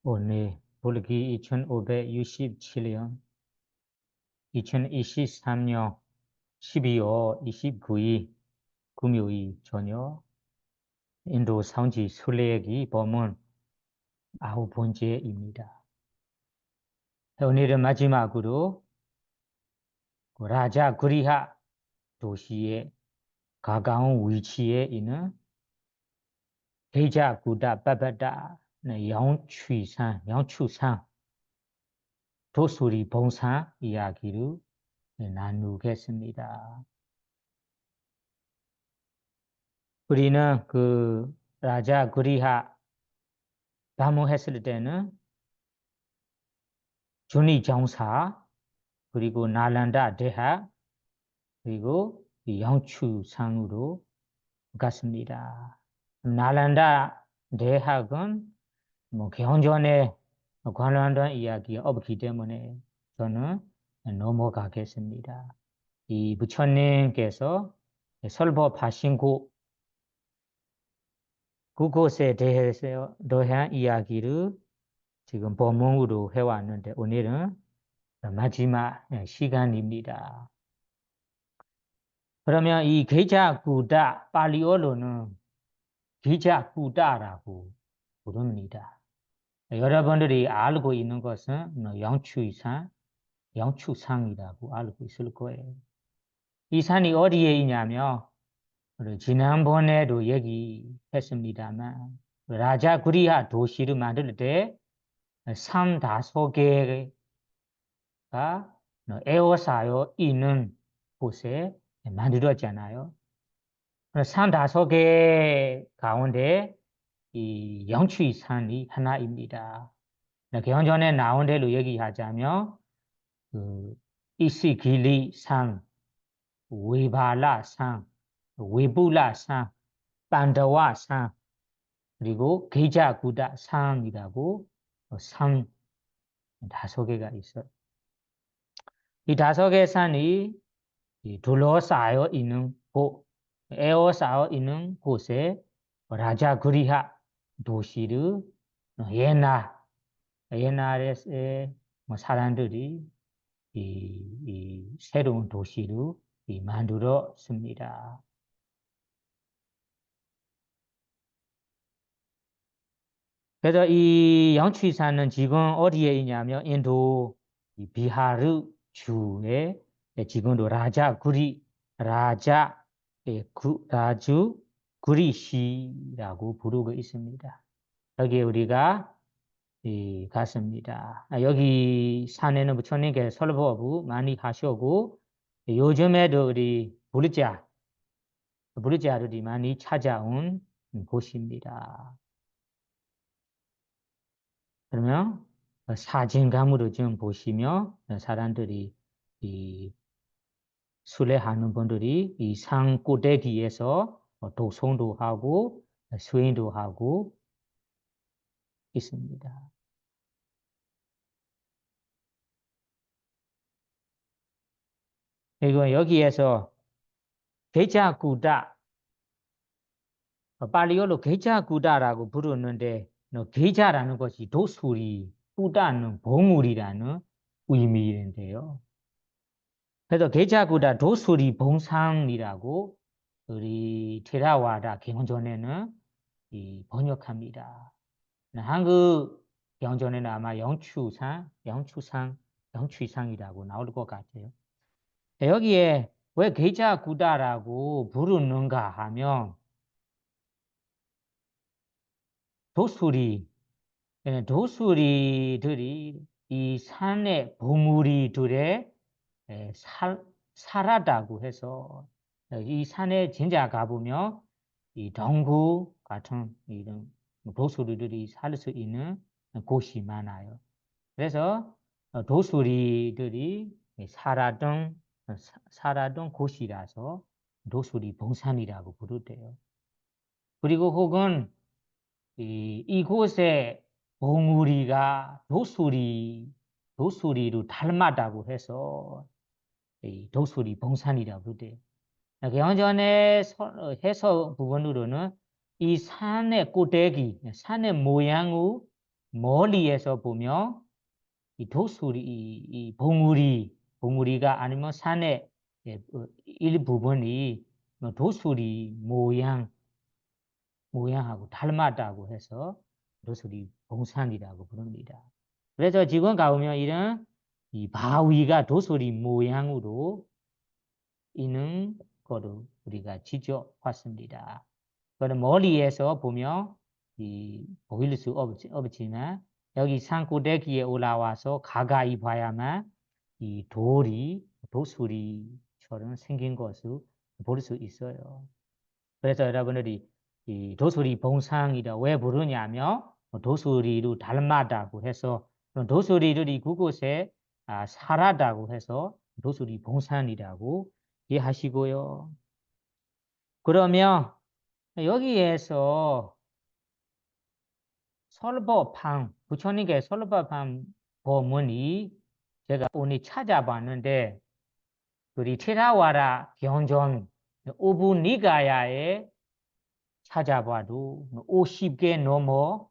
오늘 불기 2567년 2023년 12월 29일 금요일 저녁 인도 성지 순례기 법문 9번째입니다. 오늘은 마지막으로 라자 구리하 도시의 가까운 위치에 있는 게자구다 빠바다 양추산 도수리 봉산 이야기를 나누겠습니다. 우리는 그 라자 구리하 방문했을 때는 주니 정사 그리고 나란다 대하 그리고 양추상으로 갔습니다. 나란다 대학은 뭐 개헌전에 관련된 이야기가 없기 때문에 저는 넘어가겠습니다. 이 부처님께서 설법하신 그곳에 대해서 대한 이야기를 지금 법문으로 해왔는데 오늘은 마지막 시간입니다. 그러면 이 게자구다 팔리어로는 게자구다라고 부릅니다. 여러분들이 알고 있는 것은 양추상이라고 알고 있을 거예요. 이 산이 어디에 있냐면 지난번에도 얘기했습니다만 라자 구리하 도시를 만들 때 산 5개가 에워싸여 있는 곳에 만들었잖아요. 산 5개 가운데 이 영추이산이 하나입니다. 개헌전에 나온 대로 얘기하자면 그 이시길리산, 위발라산, 위불라산, 반다와산 그리고 게자구다산이라고 산 5개가 있어요. 이 5개 산이 둘러싸여 있는 곳, 에워싸여 있는 곳에 라자 구리하 도시를 옛날에 사람들이 이 새로운 도시를 만들었습니다. 그래서 이 양추산은 지금 어디에 있냐면 인도 비하르 주에 지금도 라주 구리시라고 부르고 있습니다. 여기 우리가 갔습니다. 여기 산에는 부처님께서 설법을 많이 하시고 요즘에도 우리 불자들이 많이 찾아온 곳입니다. 그러면 사진감으로 좀 보시면 사람들이 순례하는 분들이 이 산 꼭대기에서 독송도 하고 수행도 하고 있습니다. 그리고 여기에서 게자구다 팔리어로 게자구다라고 부르는데 게자라는 것이 도수리, 구다는 봉우리라는 의미인데요. 그래서 게자구다 도수리 봉상이라고 우리 테라와다 개헌전에는 번역합니다. 한국 개헌전에는 아마 영추상이라고 나올 것 같아요. 여기에 왜 게자구다라고 부르는가 하면 도수리들이 이 산의 보물이들에 살았다고 해서 이 산에 진짜 가보면 이 동굴 같은 이런 도수리들이 살 수 있는 곳이 많아요. 그래서 도수리들이 살았던 곳이라서 도수리 봉산이라고 부르대요. 그리고 혹은 이곳에 봉우리가 도수리로 닮았다고 해서 도수리 봉산이라고 그러대요. 개헌전의 해석 부분으로는 이 산의 꼭대기, 산의 모양을 멀리에서 보면 이 도수리, 이 봉우리가 아니면 산의 일부분이 도수리 모양하고 닮았다고 해서 도수리 봉산이라고 부릅니다. 그래서 지금 가보면 이런 이 바위가 도수리 모양으로 있는 거를 우리가 지져봤습니다. 그럼 멀리에서 보면 보일 수 없지만 여기 산꼭대기에 올라와서 가까이 봐야만 이 도수리처럼 생긴 것을 볼 수 있어요. 그래서 여러분들이 이 도수리 봉상이라 왜 부르냐면 도수리로 닮았다고 해서 도수리들이 그곳에 살았다고 해서 도수리 봉산이라고 이해하시고요. 그러면 여기에서 설법방, 부처님께 설법방 법문이 제가 오늘 찾아봤는데 우리 테라와라 경전 오부니가야에 찾아봐도 50개 넘어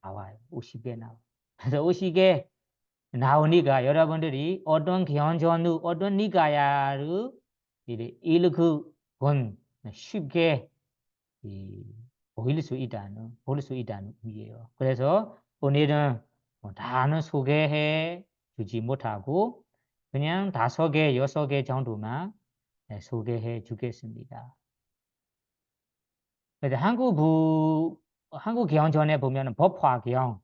나와요. 50개 나와요. 그래서 50개 나오니까 여러분들이 어떤 경전을 어떤 니가야를 읽건 쉽게 볼 수 있다는 의미예요. 그래서 오늘은 다는 소개해 주지 못하고 그냥 5개, 6개 정도만 소개해 주겠습니다. 그래서 한국 경전에 보면 법화경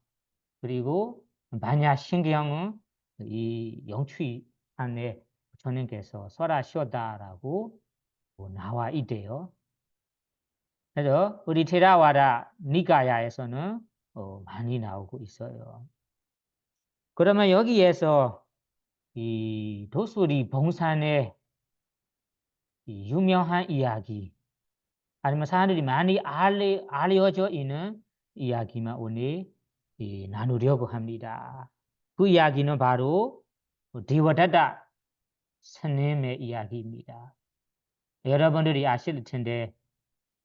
그리고 반야신경은 이 영추 안에 부처님께서 설하셨다라고 나와 있대요. 그래서 우리 테라와다 니가야에서는 많이 나오고 있어요. 그러면 여기에서 이 도수리 봉산의 유명한 이야기 아니면 사람들이 많이 알려져 있는 이야기만 오늘 나누려고 합니다. 그 이야기는 바로 데와다타 스님의 이야기입니다. 여러분들이 아실 텐데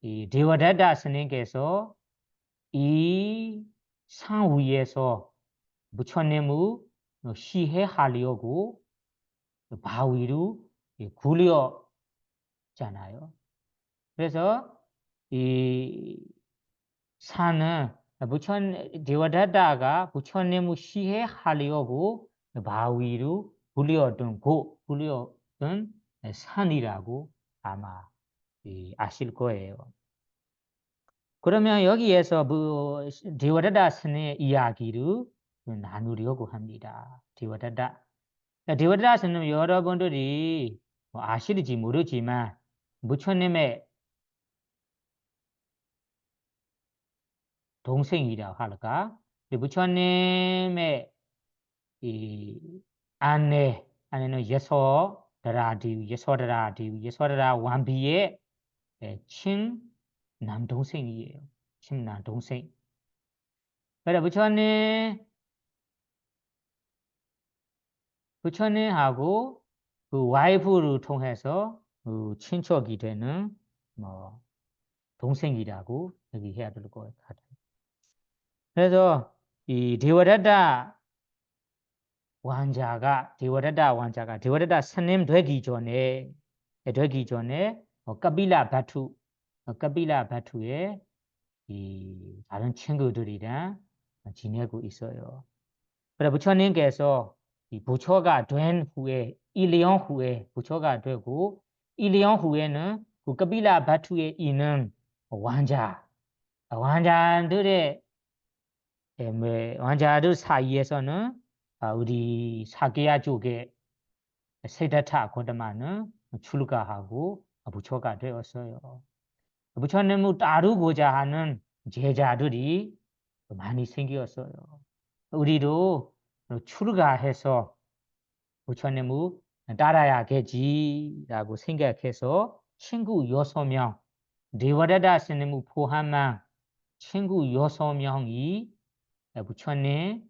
이 데와다타 스님께서 이 산 위에서 부처님을 시해하려고 바위로 굴렸잖아요. 그래서 이 산은 데와다타가 부처님을 시해하려고 바위로 굴렸던 산이라고 아마 아실 거예요. 그러면 여기에서 데와다타 스님의 이야기를 나누려고 합니다. 데와다타 스님 여러분들이 아실지 모르지만 부처님의 동생이라고 할까? 부처님의 이 아내는 여소다라 왕비의 친남동생이에요. 친남동생. 그래 부처님하고 그 와이프를 통해서 그 친척이 되는 뭐 동생이라고 얘기해야 될 것 같아요. 그래서 이 데와다타 왕자가 데와다타 스님 되기 전에 까빌라 바투의 이 다른 친구들이랑 지내고 있어요. 그래 부처님께서 이 부처가 된 후에 1년 후에 부처가 되고 1년 후에는 그 까빌라 바투에 있는 왕자들 사이에서는 우리 사계야 쪽에 세다타 고다마는 출가하고 부처가 되었어요. 부처님을 따르고자 하는 제자들이 많이 생겼어요. 우리도 출가해서 부처님을 따라야겠지라고 생각해서 친구 6명, 데와다타 스님을 포함한 친구 6명이 부처님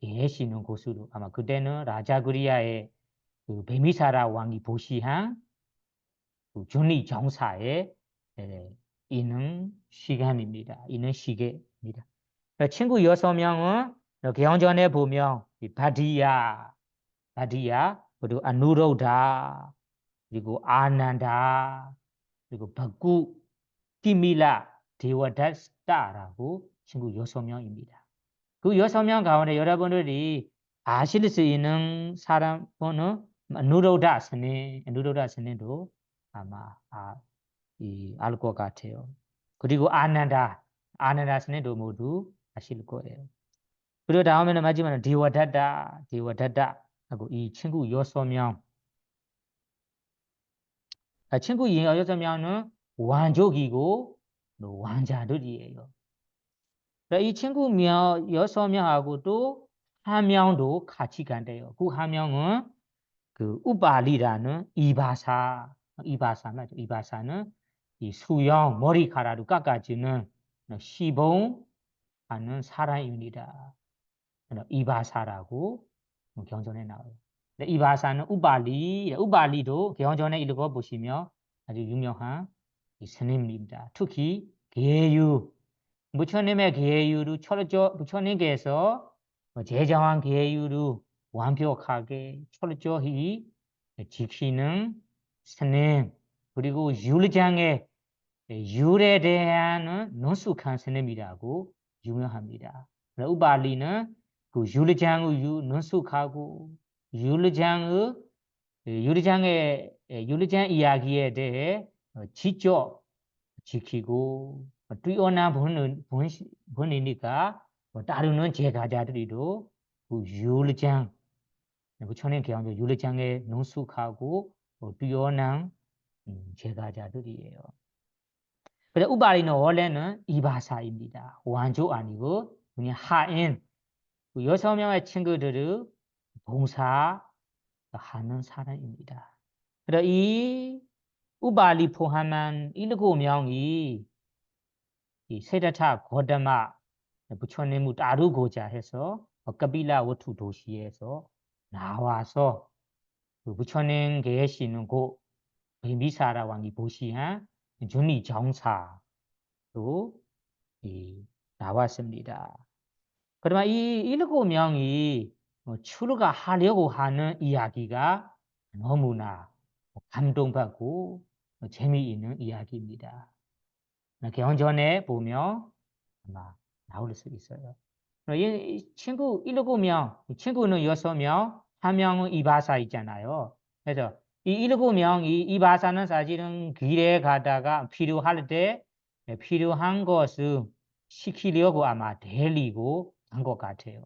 계시는 곳으로 아마 그때는 라자그리아의 그 베미사라 왕이 보시한 그 준리 정사에 있는 시간입니다. 있는 시계입니다. 친구 6명은 개헌전에 보면 이 바디야 그리고 아누로다 그리고 아난다 그리고 바구 키밀라 데와다스타라고 친구 6명입니다. 그 6명 가운데 여러분들이 아실 수 있는 사람 번호 누로다 스님도 아마 알 것 같아요. 그리고 아난다 스님도 모두 아실 거예요. 그리고 다음에는 마지막으로 데와다다 하고 이 친구 6명 친구 6명은 완족이고 완자들이에요. 이 친구 6명하고도 한 명도 같이 간대요. 그 한 명은 그 우발리라는 이바사 맞죠? 이바사는 이 수영 머리카락을 깎아주는 시봉 하는 사람입니다. 이바사라고 경전에 나와요. 이바사는 우발리도 경전에 읽어보시면 아주 유명한 스님입니다. 특히 계유 부처님의 계율을 부처님께서 제정한 계율을 완벽하게 철저히 지키는 스님 그리고 율장의 율에 대한 능숙한 스님이라고 유명합니다. 우발리는 그 율장의 능숙하고 율장의 율장 이야기에 대해 직접 지키고 뛰어난 분이니까 따르는 제가자들이도 그 율장 부처님 개헌 율장에 능숙하고 뛰어난 제가자들이에요. 그래서 우발리는 원래는 이바사입니다. 완조 아니고 그냥 하인 그 6명의 친구들을 봉사하는 사람입니다. 그래서 이 우발리 포함한 7명이 이 세다타 고다마 부처님을 따르고자 해서 까빌라 워투 도시에서 나와서 그 부처님 계시는 곳 미사라 왕이 보시한 준리 정사로 나왔습니다. 그러면 이 7명이 출가하려고 하는 이야기가 너무나 감동받고 재미있는 이야기입니다. 개헌전에 보면 아마 나올 수 있어요. 이 친구 7명, 친구는 6명, 한 명은 이바사 있잖아요. 그래서 이 7명이 이바사는 사실은 길에 가다가 필요할 때 필요한 것을 시키려고 아마 데리고 간 것 같아요.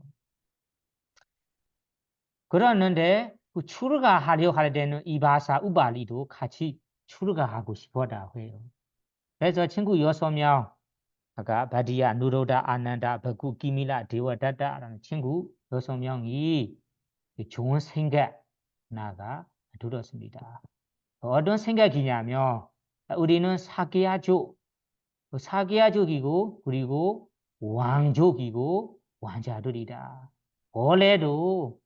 그러는데 그 출가하려 할 때는 이바사 우발리도 같이 출가하고 싶었다고 해요. 그래서 친구 6명 아까 바디야, 누로다, 아난다, 바구, 기밀라, 데와다다라는 친구 6명이 좋은 생각 나가 들었습니다. 어떤 생각이냐면 우리는 사기야족이고 그리고 왕족이고 왕자들이다. 원래도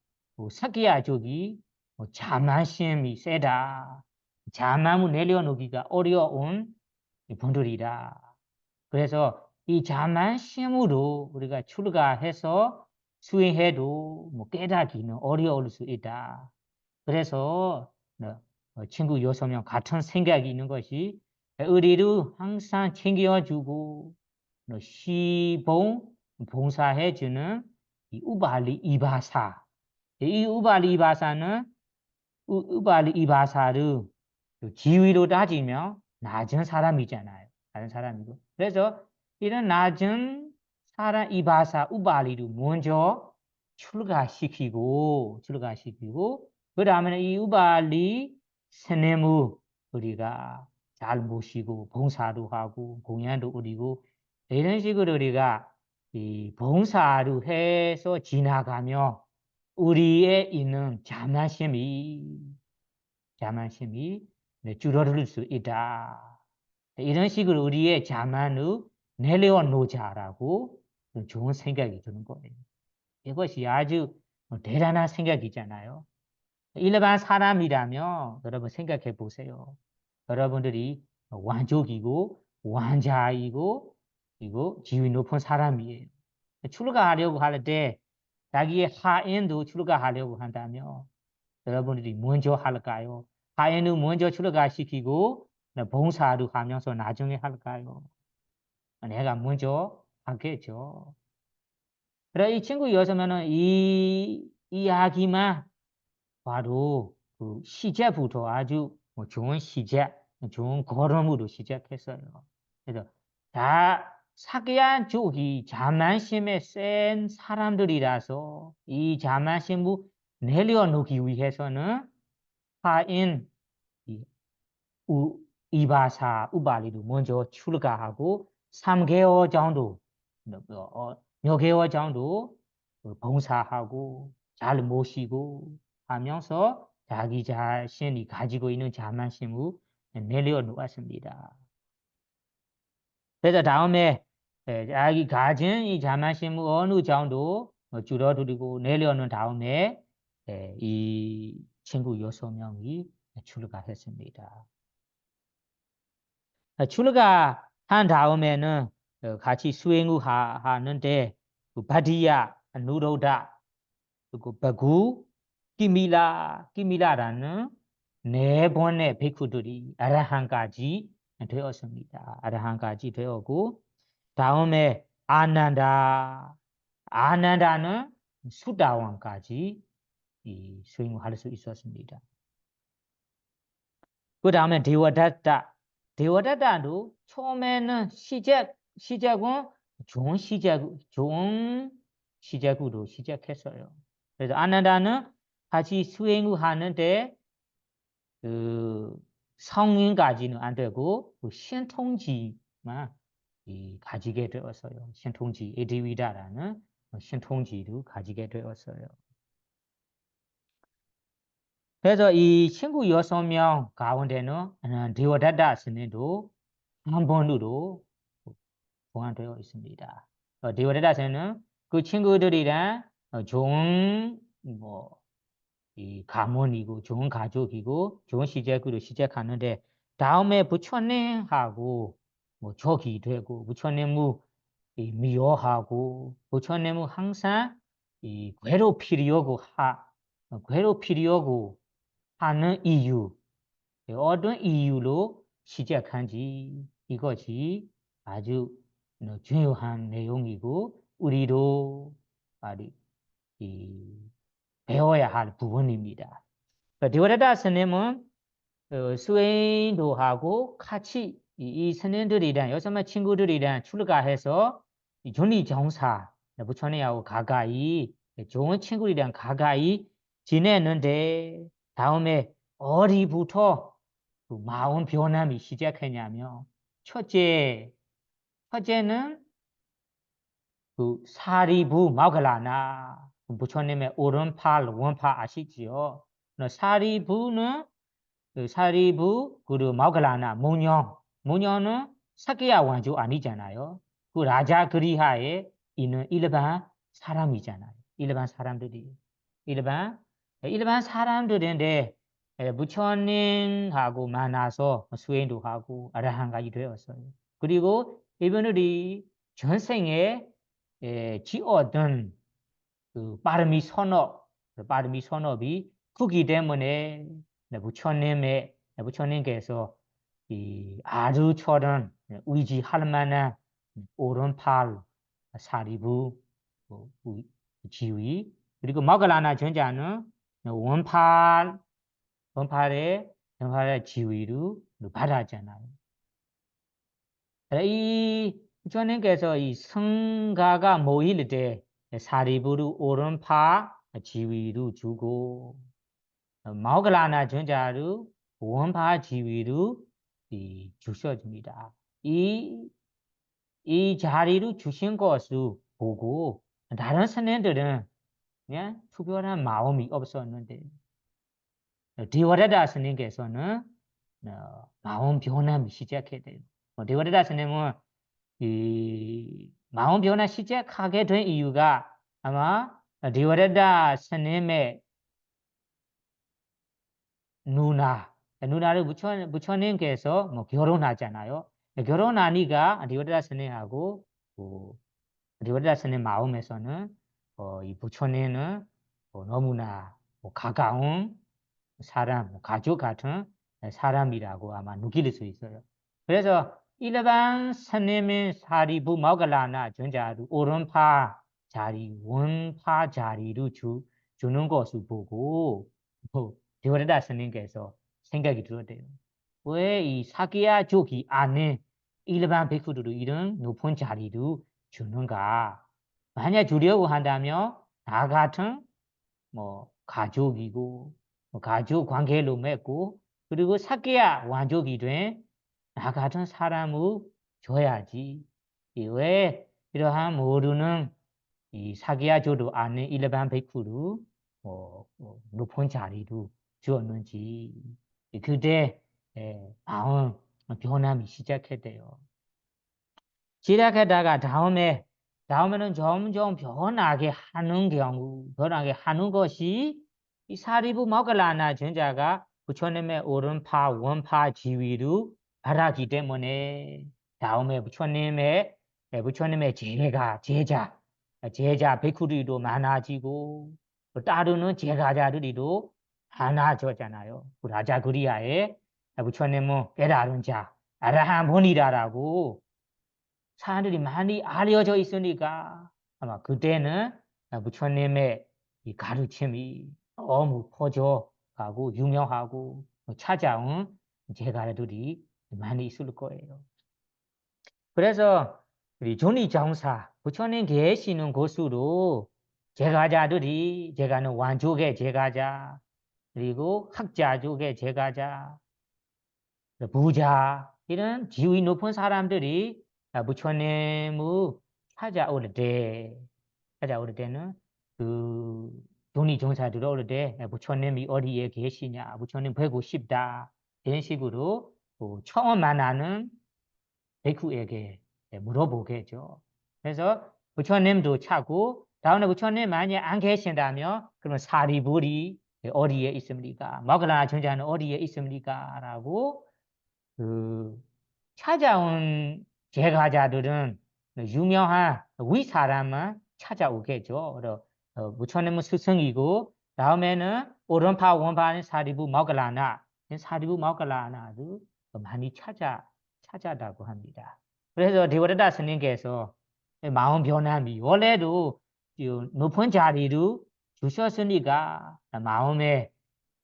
사기야족이 자만심이 세다. 자만을 내려놓기가 어려운 분들이다. 그래서 이 자만심으로 우리가 출가해서 수행해도 깨닫기는 어려울 수 있다. 그래서 친구 6명 같은 생각이 있는 것이 우리를 항상 챙겨주고 시봉 봉사해주는 이 우발리 이바사. 이 우발리 이바사는 우발리 이바사를 지위로 따지면 낮은 사람이잖아요. 낮은 사람이고. 그래서 이런 낮은 사람 이바사 우발리를 먼저 출가시키고 그 다음에 이 우발리 스님을 우리가 잘 모시고 봉사도 하고 공연도 드리고 이런 식으로 우리가 이 봉사를 해서 지나가며 우리의 있는 자만심이 줄어들 수 있다. 이런 식으로 우리의 자만을 내려놓자라고 좋은 생각이 드는 거예요. 이것이 아주 대단한 생각이잖아요. 일반 사람이라면 여러분 생각해 보세요. 여러분들이 왕족이고 왕자이고 그리고 지위 높은 사람이에요. 출가하려고 할 때 자기의 하인도 출가하려고 한다며 여러분들이 먼저 할까요? 하인도 먼저 출가시키고 봉사도 하면서 나중에 할까요? 내가 먼저 하겠죠. 그래 이 친구였으면은 이 이야기만 봐도 그 시작부터 아주 뭐 좋은 시작, 좋은 걸음으로 시작했어요. 그래서 다 사기한 쪽이 자만심에 센 사람들이라서 이 자만심을 내려놓기 위해서는 하인 이바사 우발리도 먼저 출가하고 3개월 정도 몇 개월 정도 봉사하고 잘 모시고 하면서 자기 자신이 가지고 있는 자만심을 내려놓았습니다. 그래서 다음에 자기 가진 이 자만심을 어느 정도 줄어들이고 내려놓은 다음에 이 친구 6명이 출가했습니다. 출가한 다음에는 같이 수행을 하는데 바디야, 누로다, 그리고 바구, 끼밀라라는 네 번의 베쿠들이 아라한까지 되었습니다. 아라한까지 되었고 다음에 아난다는 수다원까지 이 수행을 할 수 있었습니다. 그 다음에 데워다다도 처음에는 시작은 좋은 시작으로 시작했어요. 그래서 아난다는 같이 수행을 하는데 그 성인까지는 안 되고 그 신통지만 가지게 되었어요. 신통지 에디위다라는 신통지를 가지게 되었어요. 그래서 이 친구 6명 가운데는 데워다다 스님도 한 번으로 보완되어 있습니다. 데워다다 스님은 그 친구들이랑 좋은 이 가문이고 좋은 가족이고 좋은 시작으로 시작하는데 다음에 부처님하고 적이 되고 부처님을 미워하고 부처님을 항상 괴롭히려고 하는 이유 어떤 이유로 시작한지 이것이 아주 중요한 내용이고 우리도 배워야 할 부분입니다. 데워다다 스님은 수행도 하고 같이 이 스님들이랑 여섯 친구들이랑 출가해서 존리정사 부처님하고 가까이 좋은 친구들이랑 가까이 지냈는데 다음에 어디부터 마음 변함이 시작했냐면 첫째는 그 사리부 마글라나 부처님의 오른팔 왼팔 아시지요? 사리부 그리고 마글라나 문영은 사기야 왕조 아니잖아요. 그 라자 그리하에 있는 일반 사람이잖아요. 일반 사람들인데 부처님하고 만나서 수행도 하고 아라한까지 되었어요. 그리고 이분들이 전생에 지어둔 그 빠르미 선업이 크기 때문에 부처님께서 이 아주처럼 의지할 만한 오른팔 사리부 지위 그리고 마글라나 전자는 원팔의 지위를 받았잖아요. 이 부처님께서 이 성가가 모일 때 사리부를 오른팔 지위를 주고 마글라나 전자를 원팔 지위를 주셔줍니다. 이 자리를 주신 것을 보고 다른 스님들은 그냥 특별한 마음이 없었는데 데워다다 스님께서는 마음 변함이 시작했대요. 데워다다 스님은 이 마음 변화 시작하게 된 이유가 아마 데워다다 스님의 누나를 부처님께서 결혼하잖아요. 결혼하니까 데워다다 스님하고 데워다다 스님 마음에서는 이 부처님은 너무나 가까운 사람, 가족 같은 사람이라고 아마 느낄 수 있어요. 그래서 일반 스님인 사리부 모갈라나 전자도 오른파 자리, 왼파 자리를 주는 것을 보고 데오레다 스님께서 생각이 들었대요. 왜 이 사기야 조기 안에 일반 베쿠들도 이런 높은 자리를 주는가? 만약 주려고 한다면 나 같은 가족이고 가족 관계로 맺고 그리고 사기야 완족이 된 나 같은 사람을 줘야지. 왜 이러한 모르는 이 사기야 조도 안에 일반 베쿠를 높은 자리로 주었는지 그때 마음 변함이 시작했대요. 시작했다가 다음에는 점점 변하게 하는 것이 이 사리부 모갈라나 전자가 부처님의 오른파 원파 지위로 알았기 때문에 다음에 부처님의 제자 베쿠리도 많아지고 또 따르는 제가자들이도 많아졌잖아요. 라자그리아에 부처님은 깨달은 자 아라한 본이다라고 사람들이 많이 알려져 있으니까 아마 그때는 부처님의 이 가르침이 너무 퍼져가고 유명하고 찾아온 제가들이 많이 있을 거예요. 그래서 우리 조니장사 부처님 계시는 곳으로 제가자들이 제가는 완족의 제가자 그리고 학자족의 제가자 부자 이런 지위 높은 사람들이 부처님을 찾아올 때는 그 돈이 종사들 올 때 부처님이 어디에 계시냐 부처님 뵈고 싶다 이런 식으로 처음 만나는 베쿠에게 물어보겠죠. 그래서 부처님도 찾고 다음에 부처님 만약 안 계신다면 그러면 사리불이 어디에 있습니까? 모갈라나 전자는 어디에 있습니까? 라고 찾아온 제가자들은 유명한 위사람만 찾아오겠죠. 그래서 부처님은 스승이고 다음에는 오른파 원파는 사리부 모갈라나도 많이 찾아다고 합니다. 그래서 데오레다 스님께서 마음 변함이 원래도 높은 자리로 주셨으니까 마음에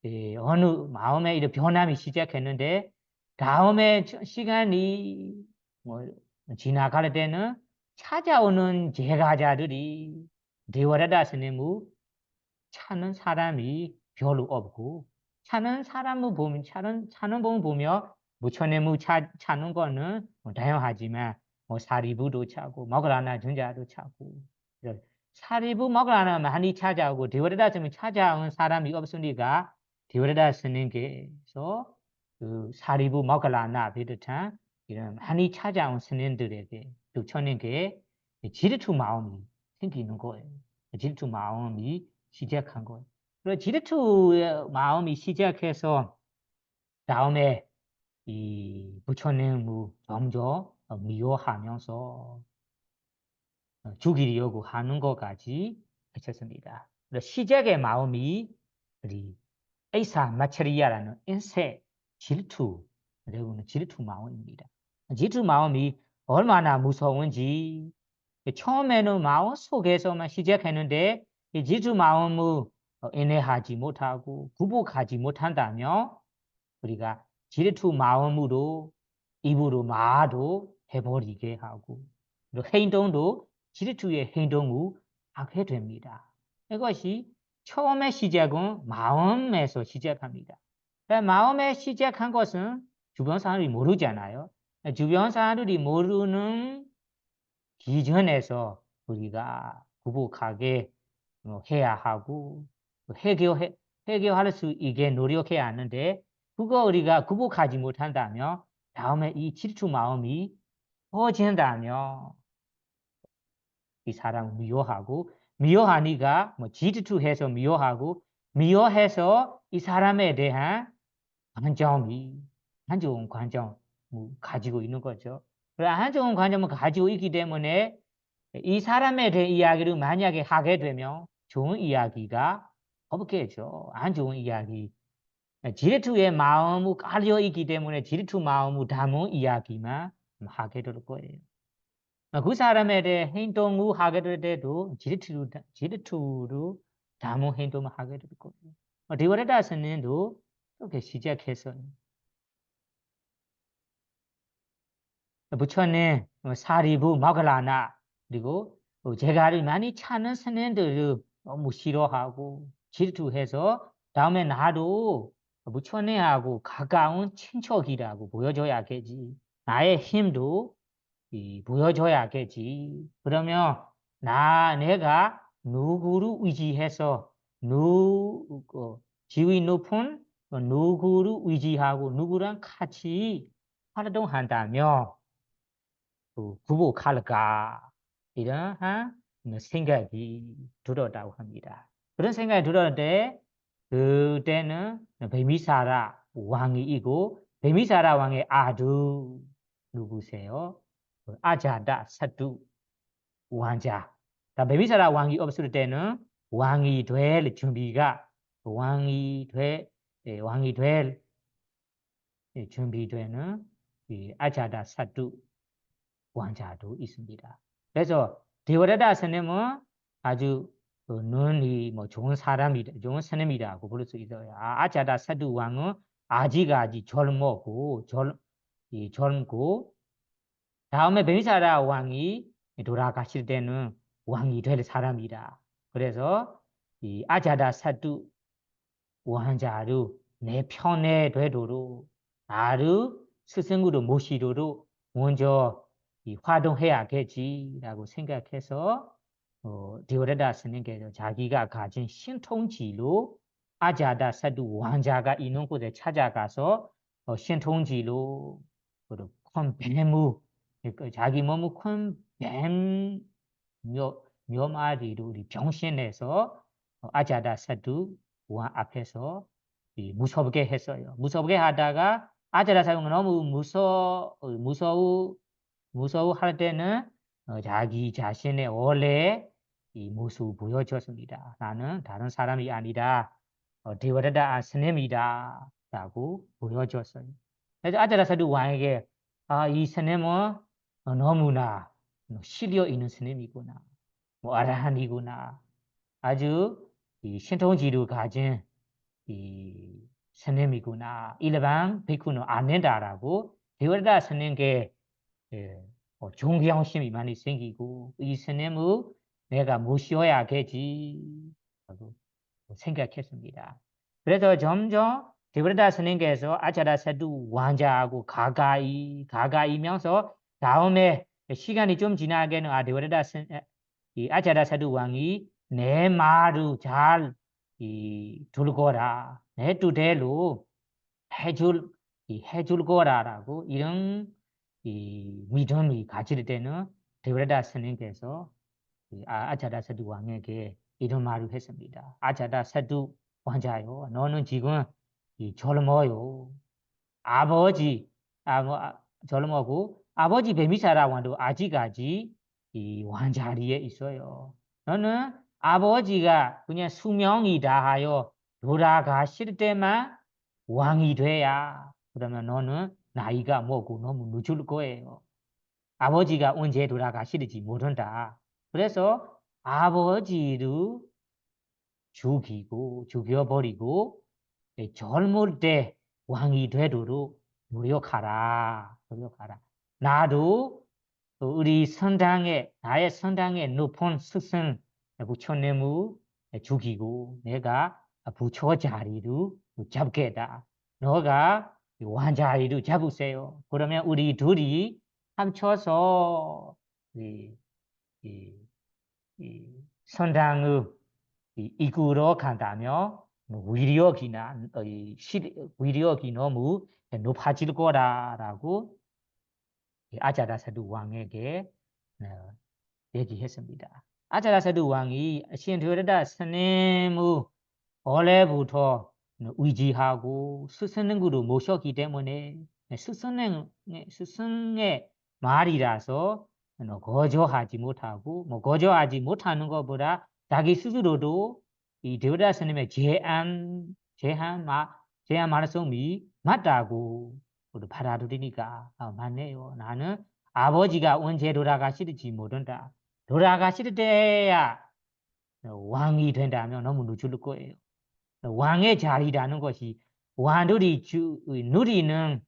이런 변함이 시작했는데 다음에 시간이 지나갈 때는 찾아오는 제가자들이 데오레다 스님을 찾는 사람이 별로 없고 찾는 분 보면 부처님을 찾는 거는 다양하지만 사리부도 찾고 모갈라나 전자도 찾고 사리부 모갈라나 많이 찾아오고 데오레다 스님 찾아온 사람이 없으니까 데오레다 스님께서 사리부 모갈라나 비롯한 이런 많이 찾아온 스님들에게 부처님께 질투 마음이 생기는 거예요. 질투 마음이 시작한 거예요. 그래서 질투의 마음이 시작해서 다음에 이 부처님을 점점 미워하면서 죽이려고 하는 것까지 했었습니다. 시작의 마음이 우리 에이사 마처리야라는 인색 질투 마음입니다. 질투 마음이 얼마나 무서운지 처음에는 마음 속에서만 시작했는데 이 질투 마음을 인내하지 못하고 굴복하지 못한다면 우리가 질투 마음으로 입으로 말도 해버리게 하고 그리고 행동도 질투의 행동을 하게 됩니다. 이것이 처음의 시작은 마음에서 시작합니다. 마음에 시작한 것은 주변 사람들이 모르잖아요. 주변 사람들이 모르는 기준에서 우리가 굴복하게 해야 하고 해결할 수 있게 노력해야 하는데 그거 우리가 굴복하지 못한다면 다음에 이 질투 마음이 퍼진다면 이 사람을 미워하니까 질투해서 미워해서 이 사람에 대한 안 좋은 관점을 가지고 있는 거죠. 안 좋은 관점을 가지고 있기 때문에 이 사람에 대한 이야기를 만약에 하게 되면 좋은 이야기가 없겠죠. 안 좋은 이야기. 지리투의 마음이 깔려 있기 때문에 지리투 마음을 담은 이야기만 하게 될 거예요. 그 사람에 대해 행동을 하게 될 때도 지리투로 담은 행동을 하게 될 거예요. 디오레다 스님도 그렇게 시작했어요. 부처님, 사리부, 마글라나, 그리고 제가를 많이 찾는 스님들을 너무 싫어하고 질투해서 다음에 나도 부처님하고 가까운 친척이라고 보여줘야겠지. 나의 힘도 보여줘야겠지. 그러면 내가 누구를 의지해서 지위 높은 누구를 의지하고 누구랑 같이 활동한다면 구복할까 이런 생각이 들었다고 합니다. 그런 생각이 들었을 때 그때는 베미사라 왕이고 베미사라 왕의 아들 누구세요? 아자다 사두 왕자. 베미사라 왕이 없을 때는 왕이 될 준비가 왕이 될 준비되는 아자다 사두 왕자도 있습니다. 그래서 데오레다 스님은 아주 눈이 좋은 사람이다, 좋은 스님이라고 부를 수 있어요. 아자다 사두 왕은 아직 젊고 다음에 베미사라 왕이 돌아가실 때는 왕이 될 사람이다. 그래서 이 아자다 사두 왕자를 내 편에 되도록 나를 스승으로 모시도록 먼저 활동해야겠지라고 생각해서 디오레다 스님께서 자기가 가진 신통지로 아자다 사두 왕자가 있는 곳에 찾아가서 신통지로 큰 뱀을 자기 몸을 큰 뱀 몇 마리로 병신해서 아자다 사두 왕 앞에서 무섭게 했어요. 무섭게 하다가 아자다 사두가 너무 무서워할 때는 자기 자신의 원래 이 모습을 보여줬습니다. 나는 다른 사람이 아니다. 데오레다 스님이다. 라고 보여줬어요. 그래서 아자다 사두 왕에게 이 스님은 너무나 실력 있는 스님이구나. 아라한이구나. 아주 신통지를 가진 이 스님이구나. 일반 비쿠는 안 된다라고 데오레다 스님께 존경심이 많이 생기고 이 스님을 내가 모셔야겠지 하고 생각했습니다. 그래서 점점 데오레다 스님께서 아자다 사두 왕자하고 가까이면서 다음에 시간이 좀 지나게는 이 아자다 사두 왕이 내 말을 잘 들거라. 내 뜻대로 해줄 거라라고 이런 믿음이 가질 때는 데오레다 스님께서 아자다 사두 왕에게 이런 말을 했습니다. 아자다 사두 왕자요, 너는 지금 젊어요. 젊어고 아버지 베미사라 왕도 아직까지 이 왕자리에 있어요. 너는 아버지가 그냥 수명이다 하여 돌아가실 때만 왕이 돼야. 그러면 너는 나이가 먹고 너무 늦을 거예요. 아버지가 언제 돌아가실지 모른다. 그래서 아버지를 죽여버리고 젊을 때 왕이 되도록 노력하라. 나도 나의 선당의 높은 스승 부처님을 죽이고 내가 부처 자리를 잡겠다. 너가 왕자리를 잡으세요. 그러면 우리 둘이 합쳐서 이 선당을 이끌어 간다면 위력이 너무 높아질 거라고 아자다 사두 왕에게 얘기했습니다. 아자다 사두 왕이 신 데오레다 스님을 원래부터 의지하고 스승으로 모셨기 때문에 스승의 말이라서 거저하지 못하고 뭐 거저하지 못하는 것보다 자기 스스로도 이 데오다 스님의 제한 말씀이 맞다고 받아들이니까 맞네요. 나는 아버지가 언제 돌아가실지 모른다. 돌아가실 때야 왕이 된다면 너무 늦을 거예요. 왕의 자리라는 것이 왕들이 누리는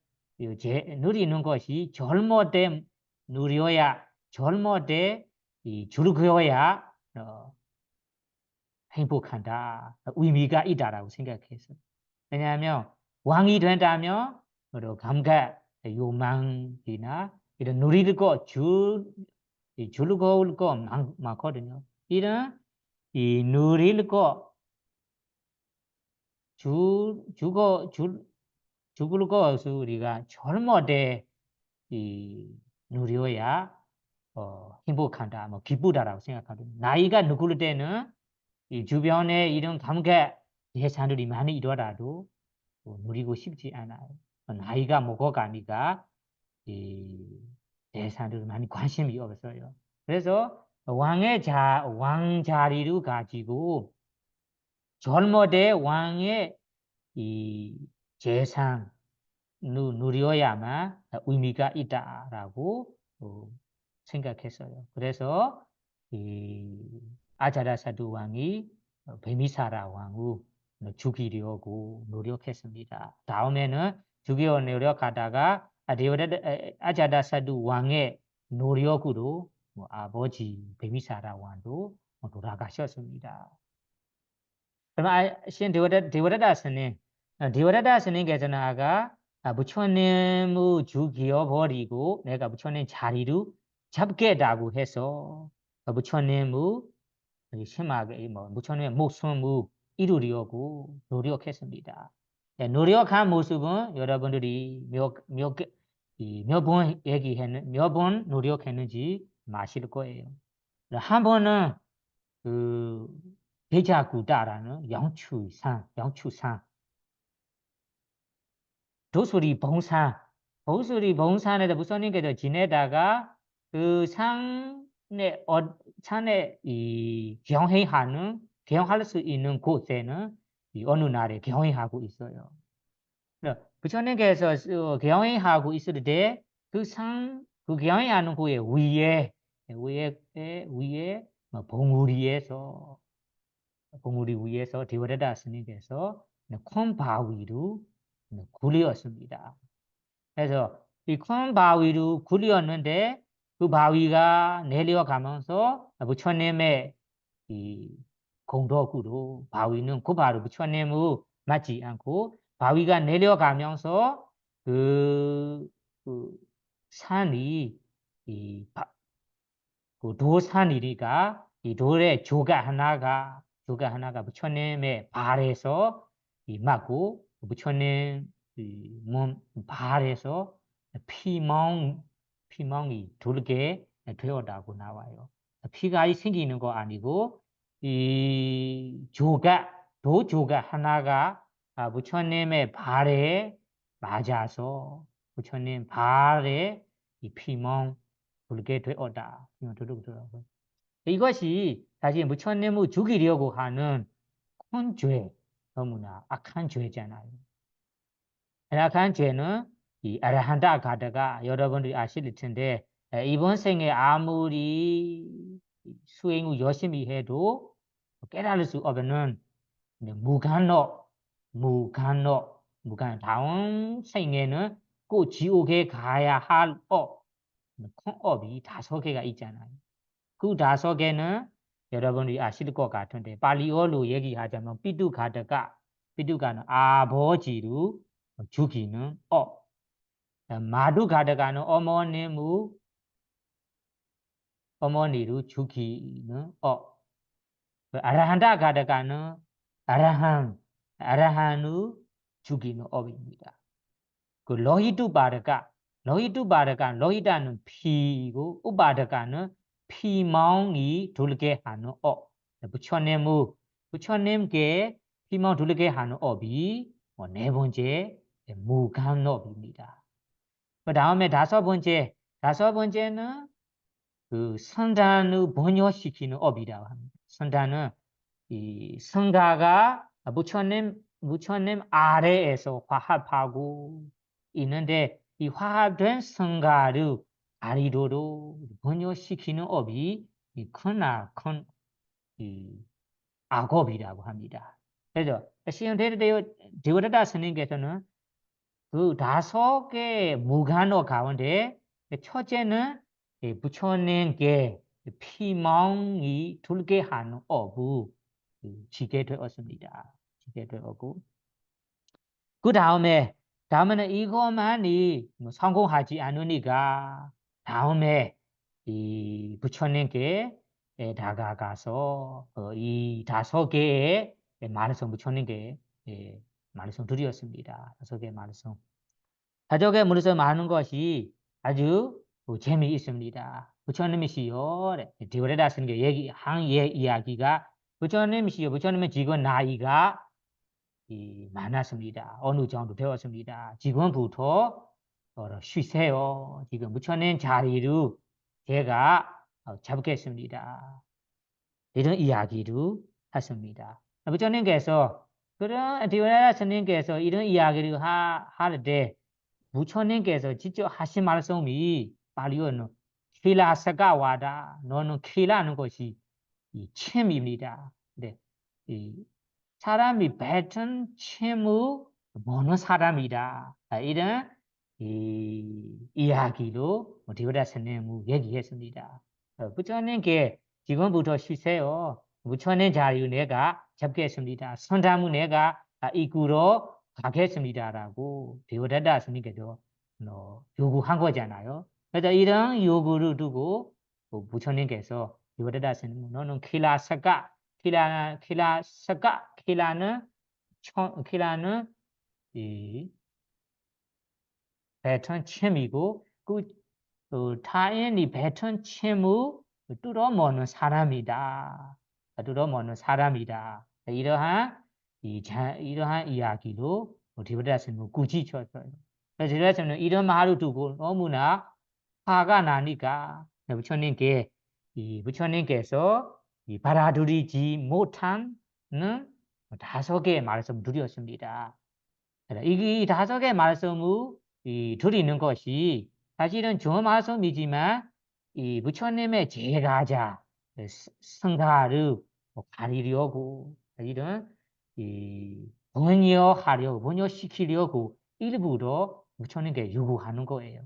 것이 젊을 때 누려야 젊을 때 즐거워야 행복한다. 의미가 있다라고 생각했어요. 왜냐하면 왕이 된다면 감각, 요망이나 이런 누릴 거, 즐거울 거 많거든요. 이런 누릴 거, 죽을 것을 우리가 젊을 때 누려야 행복한다, 뭐 기쁘다라고 생각하거든요. 나이가 늙을 때는 이 주변에 이런 감각 예산들이 많이 일어나도 누리고 싶지 않아요. 나이가 먹어가니까 이 예산들 많이 관심이 없어요. 그래서 왕 자리를 가지고 젊을 때 왕의 이 재산 누려야만 의미가 있다라고 생각했어요. 그래서 이 아자라사두 왕이 베미사라 왕을 죽이려고 노력했습니다. 다음에는 죽이려 노력하다가 아자라사두 왕의 노력으로 아버지 베미사라 왕도 돌아가셨습니다. 그러면 신 데오다다 스님 계잖아가 부처님을 죽여버리고 내가 부처님 자리를 잡겠다고 해서 부처님을 심하게 부처님의 목숨을 이루려고 노력했습니다. 노력한 모습은 여러분들이 몇 번 노력했는지 아실 거예요. 한 번은 그 대자구다라는 영추산 도수리 봉산에서 부처님께서 지내다가 그 산에 경할 수 있는 곳에는 어느 날에 경회하고 있어요. 부처님께서 경회하고 있을 때 그 경회하는 후에 위에 봉우리 위에서 데오다다 스님께서 큰 바위로 굴렸습니다. 그래서 이 큰 바위로 굴렸는데 그 바위가 내려가면서 부처님의 이 공덕으로 바위는 곧바로 부처님을 맞지 않고 바위가 내려가면서 그 산이 그 도산이니까 이 돌의 조각 하나가 부처님의 발에서 맞고 부처님 몸 발에서 피멍이 돌게 되었다고 나와요. 피가 생기는 거 아니고 이 도 조각 하나가 부처님의 발에 맞아서 부처님 발에 이 피멍 돌게 되었다. 들어오더라고요. 이것이 사실 부처님을 죽이려고 하는 큰 죄, 너무나 악한 죄잖아요. 악한 죄는 이 아라한다 가다가 여러분들이 아실 텐데 이번 생에 아무리 수행을 열심히 해도 깨달을 수 없는 무간 다음 생에는 꼭 지옥에 가야 할 큰 업이 5개가 있잖아요. 그 5개는 여러분이 아실 것 같은데 발리어로 얘기하자면 삐두가는 아버지를 죽이는 마두가드가는 어머니를 죽이는 아라한다가드가는 아라한을 죽이는 업입니다. 그 로히두바르가는 피고 우바르가는 피멍이 돌게 하는 부처님께 피멍 돌게 하는 업이 4번째 무간업입니다. 그 다음에 5번째는 그 선단을 번역시키는 업이라고 합니다. 선단은 이 성가가 부처님 아래에서 화합하고 있는데 이 화합된 성가를 아리로로 번역시키는 업이 이 큰 악업이라고 합니다. 그래서 시온데오다다 스님께서는 그 5개의 무간어 가운데 첫째는 부처님께 피망이 돌게 하는 업을 지게 되었습니다. 지게 되었고 그 다음에는 이것만이 성공하지 않으니까 다음에 이 부처님께 다가가서 이 5개의 말씀 부처님께 말씀 드렸습니다. 5개의 말씀. 가족의 물에서 많은 것이 아주 재미있습니다. 부처님이시여, 디오레다 쓰는 게 이야기가 부처님이시여, 부처님은 지금 나이가 많았습니다. 어느 정도 되었습니다. 지금부터 쉬세요. 지금 부처님 자리를 제가 잡겠습니다. 이런 이야기를 했습니다. 부처님께서 그런 디오레다 스님께서 이런 이야기를 할 때 부처님께서 직접 하신 말씀이 바리오는 킬라사가와다. 너는 킬라는 것이 이 침입니다. 네, 이 사람이 뱉은 침을 먹는 사람이다. 이런 이야기로 디오다 스님은 얘기했습니다. 부처님께 지금부터 쉬세요. 부처님 자리를 내가 잡겠습니다. 선담을 내가 이끌어 가겠습니다라고 디오다다 스님께서 요구한 거잖아요. 그래서 이런 요구를 두고 부처님께서 디오다다 스님 너는 킬라는 이 배턴 침이고 그 타인이 배턴 침을 뚫어먹는 사람이다. 뚫어먹는 사람이다. 이러한 이야기로 디오다스는 꾸짖었어요. 그래서 디오다스는 이런 말을 두고 너무나 화가 나니까 부처님께서 받아들이지 못하는 5개의 말씀 드렸습니다. 이 5개의 말씀을 드리는 것이 사실은 좋은 말씀이지만 이 부처님의 제가자 성가를 가리려고 이런 번역시키려고 일부러 부처님께 요구하는 거예요.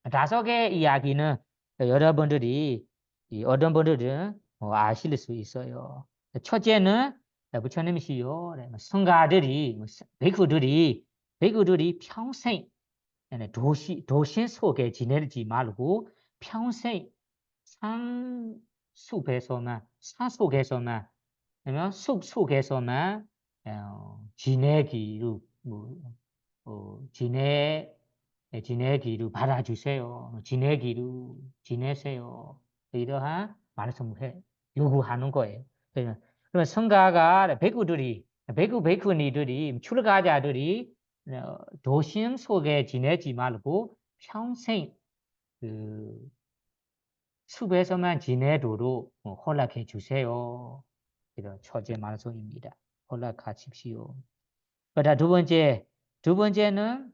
5개의 이야기는 여러분들이 어떤 분들은 아실 수 있어요. 첫째는 부처님이시요. 성가들이 베이크들이 평생 도신 속에 지내지 말고 평생 산 속에서만 아니면 숲 속에서만 지내기를 지내기를 받아주세요. 지내세요. 이러한 말씀을 요구하는 거예요. 그러면 성가가 베이크니들이 출가자들이 도심 속에 지내지 말고 평생 그 숲에서만 지내도록 허락해 주세요. 이런 첫째 말씀입니다. 허락하십시오. 그러다 두 번째는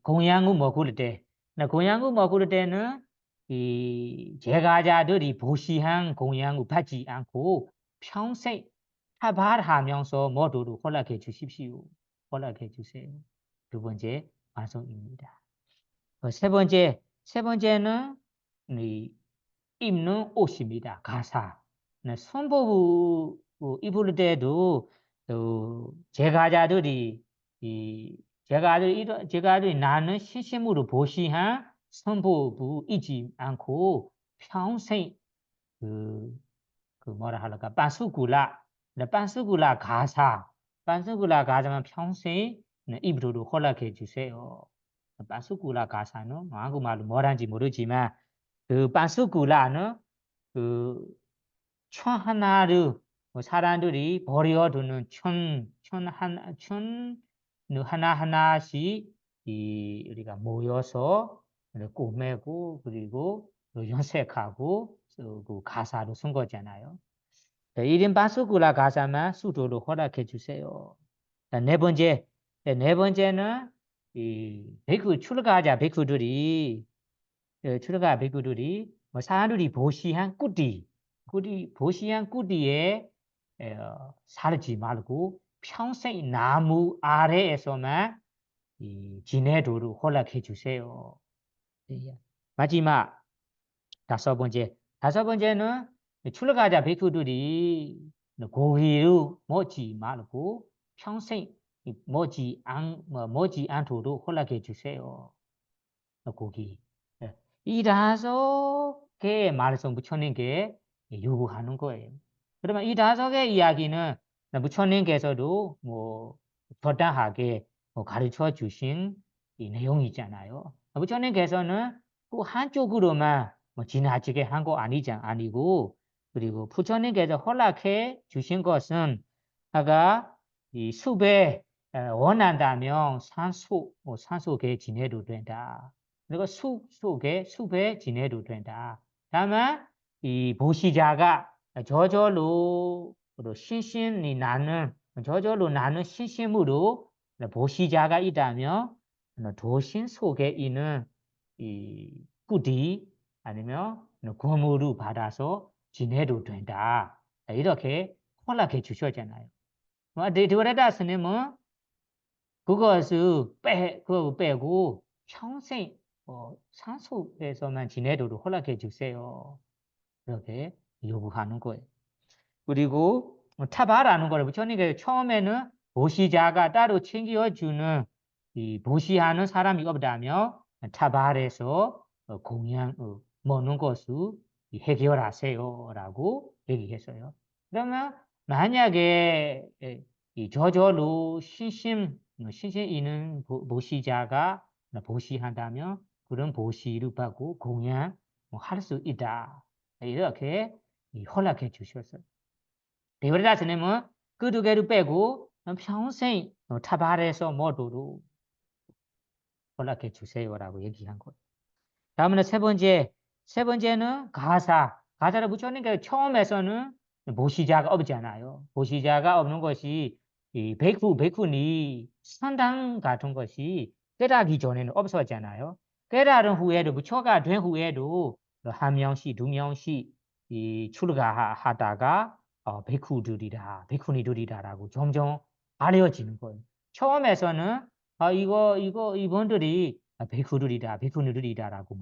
공양을 먹을 때, 공양을 먹을 때는 이 제가자들이 보시한 공양을 받지 않고 평생 타발하면서 모두를 허락해 주십시오. 허락해 주세요. 두 번째 말씀입니다. 세 번째는 입는 옷입니다. 가사. 선보부 입을 때도 제가자들이 제가들이 나는 신심으로 보시한 선보부 잊지 않고 평생 뭐라 할까 반수구라 가사만 평생 입으로 허락해 주세요. 반수구라 가사는 한국말로 뭐라는지 모르지만 그 반수구라는 천 하나를 사람들이 버려두는 천 하나씩 우리가 모여서 꼬매고 그리고 연색하고 그 가사로 쓴 거잖아요. 1인 반수구라 가사만 수도로 허락해 주세요. 네 번째는 출가자 베쿠들이 뭐 사람들이 보시한 보시한 꾸디에 살지 말고 평생 나무 아래에서만 지내도록 허락해 주세요. 마지막 다섯 번째는 출가자 베쿠들이 고기로 먹지 말고 평생 먹지 않도록 허락해 주세요. 고기. 이 5개의 말씀 부처님께 요구하는 거예요. 그러면 이 5개의 이야기는 부처님께서도 뭐 적당하게 가르쳐 주신 이 내용이잖아요. 부처님께서는 꼭 한쪽으로만 지나치게 한 거 아니고 그리고 부처님께서 허락해 주신 것은 아까 이 숲에 원한다면 산속에 지내도 된다. 그리고 숲에 지내도 된다. 다만 이 보시자가 저절로 나는 신심으로 보시자가 있다면 도신 속에 있는 이 꾸디 아니면 고무를 받아서 지내도 된다. 이렇게 허락해 주셨잖아요. 데오라다 스님은 그거 빼고 평생 산속에서만 지내도록 허락해 주세요. 이렇게 요구하는 거예요. 그리고 타바라는 거를 부처님께서 처음에는 보시자가 따로 챙겨주는 이 보시하는 사람이 없다면 타바에서 공양 먹는 것을 해결하세요라고 얘기했어요. 그러면 만약에 저절로 신심 있는 보시자가 보시한다면 그런 보시를 받고 공양 할 수 있다. 이렇게 허락해 주셨어요. 데오라다 스님은 그 2개를 빼고 평생 타바에서 모두로 허락해 주세요라고 얘기한 거예요. 다음은 세 번째는 가사를 부처님께서 처음에서는 보시자가 없잖아요. 보시자가 없는 것이 이 베쿠니 선당 같은 것이 깨닫기 전에는 없었잖아요. 깨달은 후에도 부처가 된 후에도 1명씩 2명씩 이 출가하다가 베쿠니들이다라고 점점 알려지는 거예요. 처음에서는 이분들이 베쿠들이다라고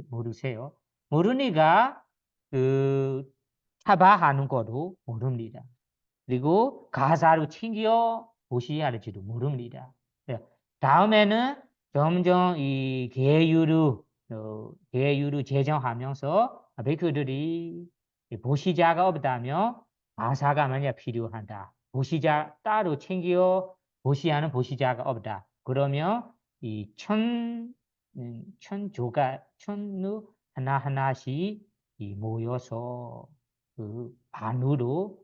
모르세요. 모르니까 타바하는 것도 모릅니다. 그리고 가사로 챙겨 보셔야 할지도 모릅니다. 다음에는 점점 이 계율을 제정하면서 베쿠들이 보시자가 없다면 가사가 만약 필요한다. 보시자 따로 챙겨 보시하는 보시자가 없다. 그러면 이 천루 하나하나씩 모여서 그 반으로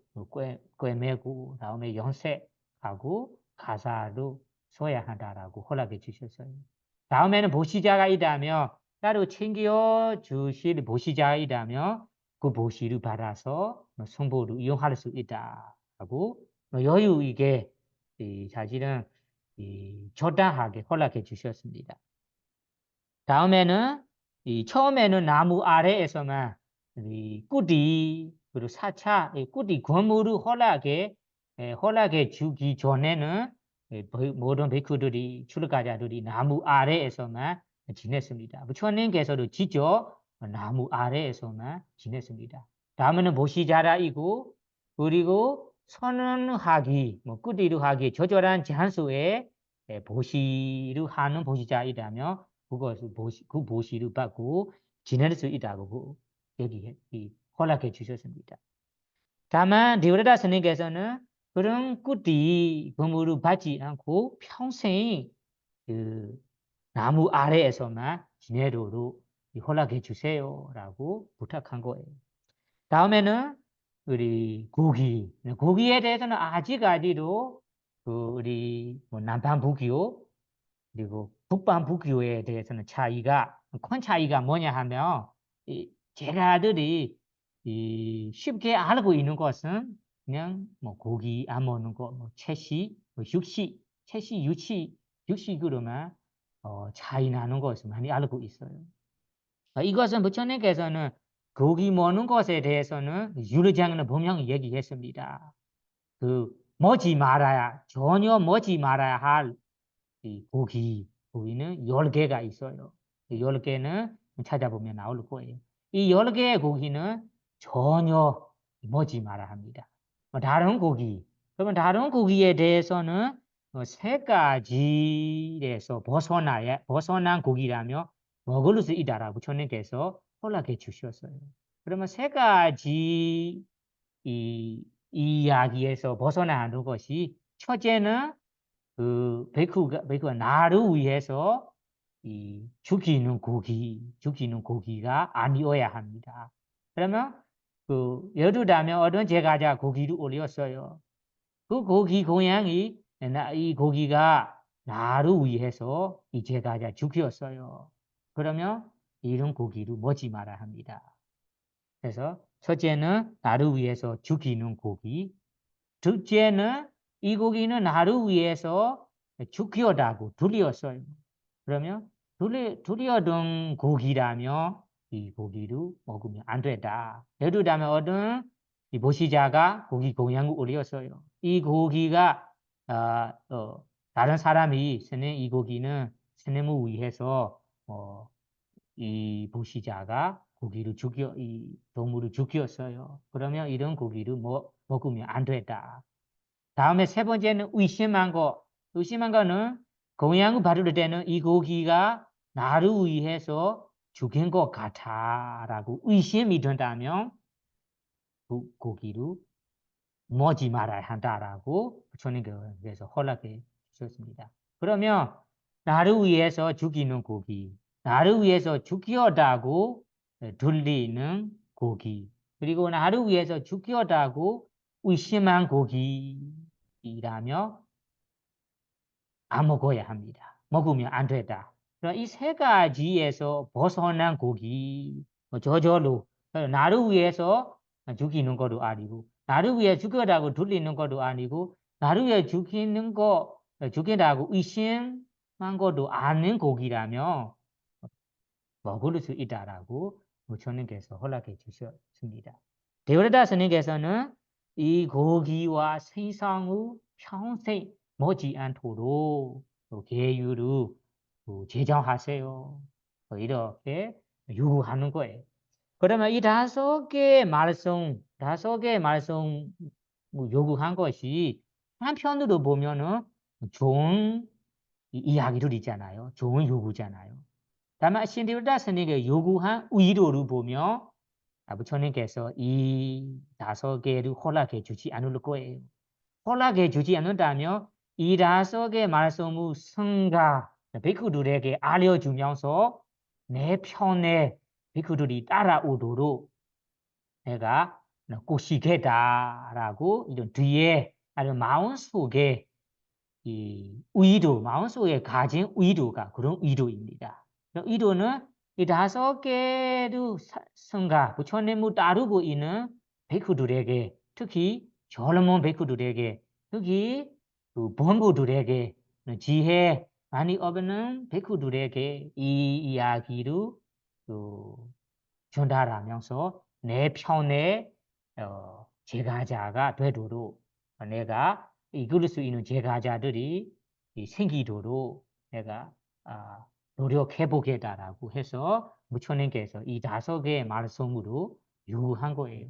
꿰매고 다음에 연색하고 가사로 써야 한다라고 허락해 주셨어요. 다음에는 보시자가 있다면 따로 챙겨 주실 보시자가 있다면 그 보시를 받아서 성보를 이용할 수 있다라고 여유 있게 사실은 적당하게 허락해 주셨습니다. 다음에는 처음에는 나무 아래에서만 꾸디 그리고 4차 꾸디 건물을 허락해 주기 전에는 모든 베쿠들이 출가자들이 나무 아래에서만 지냈습니다. 부처님께서도 직접 나무 아래에서만 지냈습니다. 다음에는 보시자라이고 그리고 선언하기 꾸디를 하기 적절한 장소에 보시를 하는 보시자이라면 그 보시를 받고 지낼 수 있다고 허락해 주셨습니다. 다만 데오라다 스님께서는 그런 꾸디 건물을 받지 않고 평생 그 나무 아래에서만 지내도록 허락해 주세요라고 부탁한 거예요. 다음에는 우리 고기에 대해서는 아직까지도 우리 남방 부교 그리고 북반북교에 대해서는 차이가 큰 차이가 뭐냐 하면 이 제자들이 이 쉽게 알고 있는 것은 그냥 뭐 고기 안 먹는 거, 뭐 채식, 뭐 육식, 채식, 육식으로만 차이 나는 것을 많이 알고 있어요. 이것은 부처님께서는 고기 먹는 것에 대해서는 유르장은 분명히 얘기했습니다. 먹지 말아야 전혀 먹지 말아야 할 이 고기는 10개가 있어요. 10개는 찾아보면 나올 거예요. 이 10개의 고기는 전혀 먹지 말아야 합니다. 다른 고기, 그러면 다른 고기에 대해서는 세 가지에서 벗어난 고기라며 먹을 수 있다라고 부처님께서 허락해 주셨어요. 그러면 세 가지 이 이야기에서 벗어나는 것이 첫째는 베이크가 나를 위해서 죽이는 고기가 아니어야 합니다. 그러면 예를 들자면 어떤 제가자 고기를 올렸어요. 그 고기 고양이 이 고기가 나를 위해서 이 제가자 죽였어요. 그러면 이런 고기를 먹지 말아야 합니다. 그래서 첫째는 나를 위해서 죽이는 고기, 둘째는 이 고기는 나를 위해서 죽였다고 들렸어요. 그러면 들려둔 고기라면 이 고기를 먹으면 안 된다. 예를 들자면 어떤 이 보시자가 고기 공양을 올렸어요. 이 고기가 다른 사람이 스님 이 고기는 스님을 위해서 이 보시자가 이 동물을 죽였어요. 그러면 이런 고기를 먹으면 안 된다. 다음에 세 번째는 의심한 거는 공양을 받을 때는 이 고기가 나를 위해서 죽인 것 같아라고 의심이 된다면 그 고기를 먹지 말아야 한다라고 부처님께서 허락해 주셨습니다. 그러면 나를 위해서 죽이는 고기, 나를 위해서 죽였다고 들리는 고기, 그리고 나를 위해서 죽였다고 의심한 고기라며 안 먹어야 합니다. 먹으면 안 된다. 이 세 가지에서 벗어난 고기, 저절로 나를 위해서 죽이는 것도 아니고, 나를 위해 죽여라고 들리는 것도 아니고, 나를 위해 죽인다고 의심한 것도 아닌 고기라며 먹을 수 있다라고 부처님께서 허락해 주셨습니다. 데오르다 스님께서는 이 고기와 생선을 평생 먹지 않도록 계율을 제정하세요. 이렇게 요구하는 거예요. 그러면 이 다섯 개의 말씀 요구한 것이 한편으로 보면은 좋은 이야기들이잖아요. 좋은 요구잖아요. 다만 신디르다 스님의 요구한 의도를 보면 부처님께서 이 다섯 개를 허락해 주지 않을 거예요. 허락해 주지 않는다면 이 다섯 개 말씀을 성가 베이크들에게 알려주면서 내 편에 베이크들이 따라오도록 내가 꼬시겠다라고 이런 뒤에 아주 마음속에 마음속에 가진 의도가 그런 의도입니다. 의도는 이 다섯 개의 성가, 부처님을 따르고 있는 베이크들에게, 특히 젊은 베이크들에게, 특히 본부들에게, 지혜 많이 얻는 베이크들에게 이 이야기를 전달하면서 내 편에 제가자가 되도록 내가 이끌 수 있는 제가자들이 생기도록 내가 노력해 보겠다라고 해서 부처님께서 이 다섯 개의 말씀으로 요구한 거예요.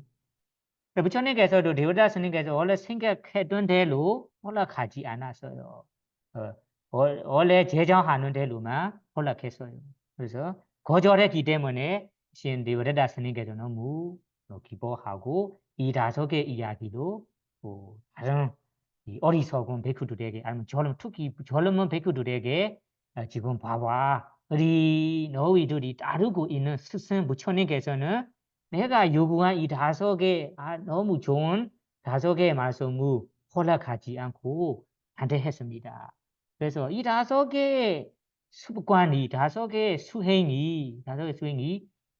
부처님께서도 데오다 스님께서 원래 생각했던 대로 허락하지 않았어요. 원래 제정하는 대로만 허락했어요. 그래서 거절했기 때문에 신 데오다 스님께서 너무 기뻐하고 이 다섯 개 이야기도 다른 어리석은 베이크들에게 아니면 특히 젊은 베이크들에게 지금 봐봐 우리 너희들이 따르고 있는 스승 부처님께서는 내가 요구한 이 다섯 개 너무 좋은 다섯 개의 말씀을 허락하지 않고 반대했습니다. 그래서 이 5개의 습관이 5개의 수행이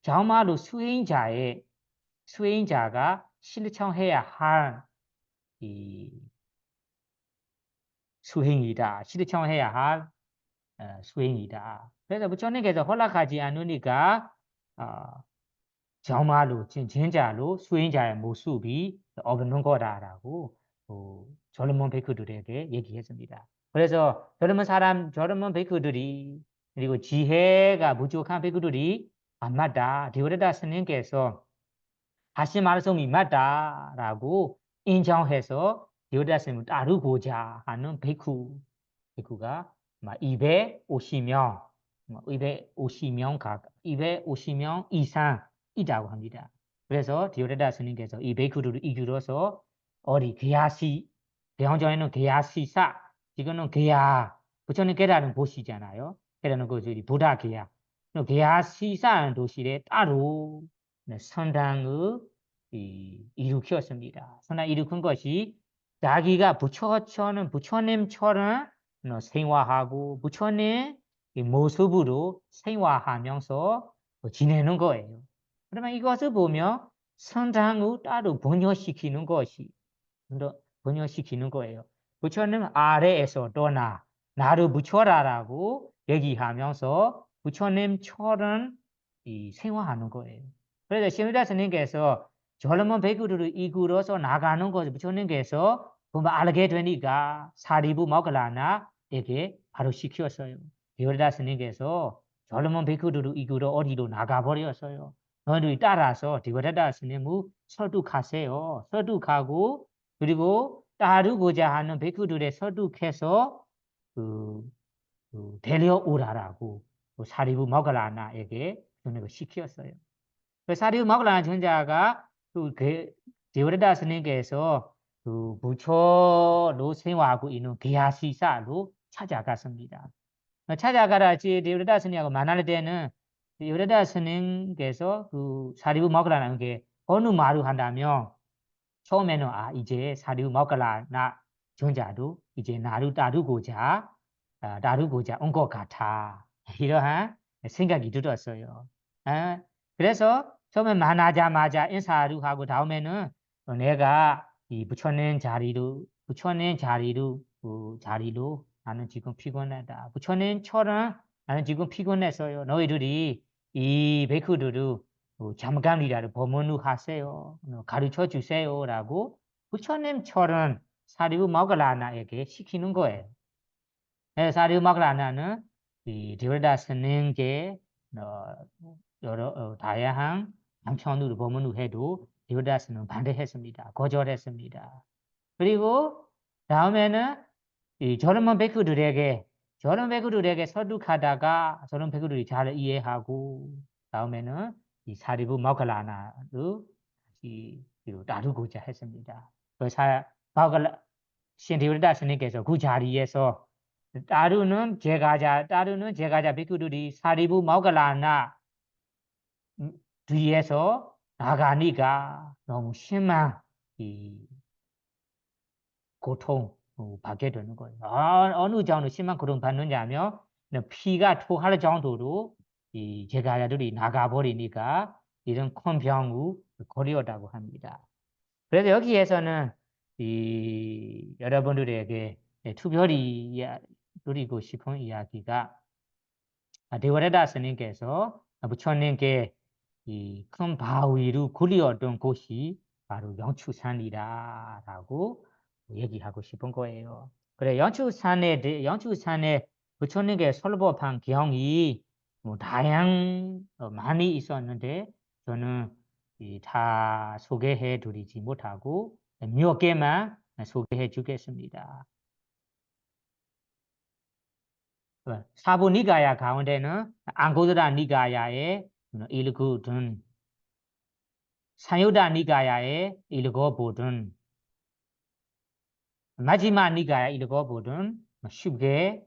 정말로 수행자가 실천해야 할 이 실천해야 할 수행이다. 그래서 부처님께서 허락하지 않으니까 정말로 진짜로 수행자의 모습이 없는 거다라고 젊은 베이크들에게 얘기했습니다. 그래서 젊은 베이크들이 그리고 지혜가 부족한 베이크들이 안 맞다. 디오레다 스님께서 하신 말씀이 맞다라고 인정해서 디오레다 스님을 따르고자 하는 베이크가 250명, 250명 이상 이라고 합니다. 그래서 디오레다 스님께서 이 베이크를 이끌어서 어디 게야시, 대왕전에는 게야시사, 지금은 게야, 부처님 게라는 곳이잖아요. 게라는 곳이 부다 게야. 게야시사라는 도시에 따로 선당을 일으켰습니다. 선당 일으킨 것이 자기가 부처님처럼 생활하고 부처님 모습으로 생활하면서 지내는 거예요. 그러면 이것을 보면 선당을 따로 번역시키는 거예요. 부처님 아래에서 떠나 나를 부처라라고 얘기하면서 부처님처럼 생활하는 거예요. 그래서 신유다 스님께서 젊은 베이크들을 이끌어서 나가는 것을 부처님께서 보면 알게 되니까 사리부 모갈라나에게 바로 시켰어요. 디오레다 스님께서 젊은 베이크들을 이끌어 어디로 나가버렸어요. 너희들이 따라서 디오레다 스님을 설득하세요. 설득하고 그리고 따르고자 하는 베이크들의 설득해서 데려오라라고 사리부 모갈라나에게 시켰어요. 사리부 모갈라나 전자가 디오레다 스님께서 부처로 생활하고 있는 게야시사로 찾아갔습니다. 찾아가라 디오레다 스님하고 만날 때는 디오레다 스님께서 사리부 모갈라나에게 어느 말을 한다면 처음에는 이제 사리부 모갈라나 전자도 이제 나를 따르고자 온 것 같아. 이러한 생각이 들었어요. 그래서 처음에 만나자마자 인사를 하고 다음에는 내가 이 부처님 자리로 나는 지금 피곤하다. 부처님처럼 나는 지금 피곤했어요. 너희들이 이 베이크들을 잠깐이라도 법문을 하세요. 가르쳐 주세요라고 부처님처럼 사리부 모갈라나에게 시키는 거예요. 사리부 모갈라나는 이 디오레다 스님께 여러 다양한 남편으로 법문을 해도 디오레다 스님은 반대했습니다. 거절했습니다. 그리고 다음에는 이 젊은 베이크들에게 설득하다가 젊은 베이크들이 잘 이해하고 다음에는 이 사리부 모갈라나를 따르고자 했습니다. 신 디오레다 스님께서 그 자리에서 따르는 제가자 베이크들이 사리부 모갈라나 뒤에서 나가니까 너무 심한 고통 받게 되는 거예요. 어느 정도 심한 고통 받느냐면 피가 토할 정도로 이 제가자들이 나가버리니까 이런 큰 병을 걸렸다고 합니다. 그래서 여기에서는 여러분들에게 특별히 드리고 싶은 이야기가 디오레다 스님께서 부처님께 이 큰 바위로 굴렸던 곳이 바로 영추산이라고 얘기하고 싶은 거예요. 그래 영추산에 부처님께 설법한 경이 많이 있었는데 저는 다 소개해 드리지 못하고 몇 개만 소개해 주겠습니다. 사부 니가야 가운데는 앙고드라 니가야의 일구든 산요다 니가야의 일거보든 마지막 니가야 일거보든 쉽게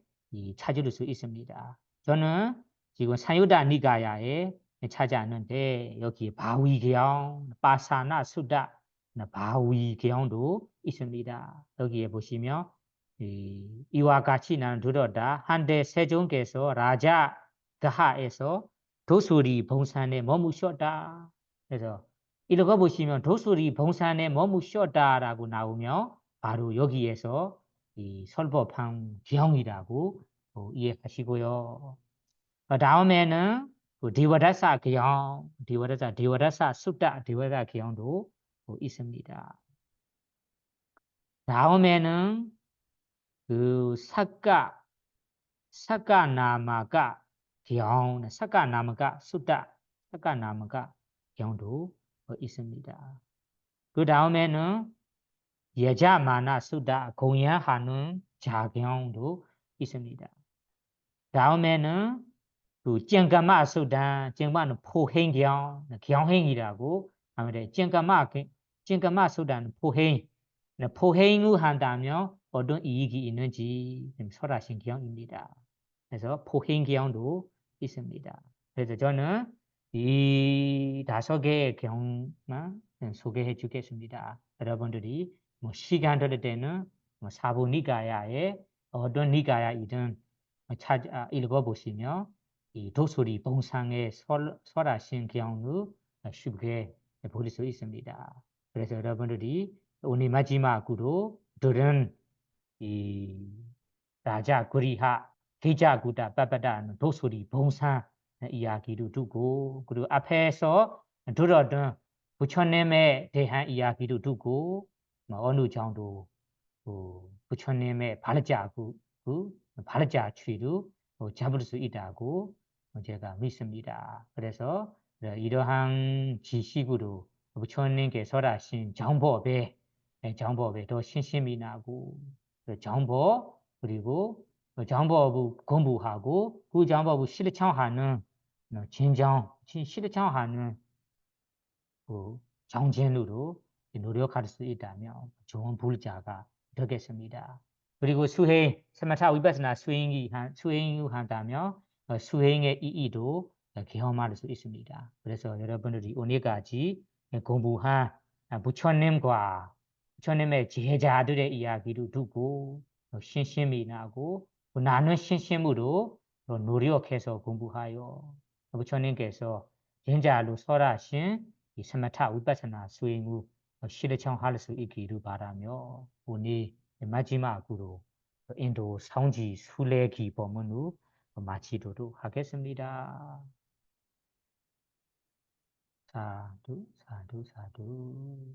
찾을 수 있습니다. 저는 지금 산요다 니가야에 찾아왔는데 여기 바위경, 빠사나 수다, 바위경도 있습니다. 여기에 보시면 이와가치난 두더다 한데 세종께서 라자 가하에서 도수리 봉산에 머무셨다. 그래서 이거 보시면 도수리 봉산에 머무셨다라고 나오면 바로 여기에서 이 설법한 경이라고 이해하시고요. 다음에는 그 디와다사 경, 디와다사 숫다 디와다 경도 있습니다. 다음에는 그 사가나마가 경, 사가나마가 숫다, 사가나마가 경도 있습니다. 그 다음에는 예자마나 숫다 공양하는 자경도 있습니다. 다음에는 그 쟁가마 숫다, 쟁가마는 포행경, 경행이라고 하면 쟁가마 숫다는 포행, 포행을 한다면 어떤 이익이 있는지 설하신 경입니다. 그래서 포행경도 있습니다. 그래서 저는 이 5개의 경만 소개해 주겠습니다. 여러분들이 뭐 시간 될 때는 뭐 사부 니가야의 어떤 니가야이든 읽어보시면 이 도소리 봉상의 설하신 경우 쉽게 볼 수 있습니다. 그래서 여러분들이 오늘 마지막으로 들은 이 라자 구리하 계자구다 빠빠다는 도소리 봉상 이야기도 두고 그리고 앞에서 들었던 부처님에 대한 이야기도 두고 어느 정도 부처님의 발자취도 잡을 수 있다고 제가 믿습니다. 그래서 이러한 지식으로 부처님께 설하신 정법에 더 신심이 나고 정법 그리고 정법을 공부하고 그 정법을 실천하는 진정 실천하는 그 정진으로 노력할 수 있다면 좋은 불자가 되겠습니다. 그리고 수행, 스마타 위파스나 수행이 한다면 수행의 이의도 경험할 수 있습니다. 그래서 여러분들이 오늘까지 공부한 부처님의 제자들의 이야기를 두고 신심이 나고 나는 신심으로 노력해서 공부하여 부처님께서 진짜로 설하신 이 스마타 위파스나 수행을 실천할 수 있기를 바라며 오늘 마지막으로 인도 성지 순례기 법문을 마치도록 하겠습니다. 사두 사두 사두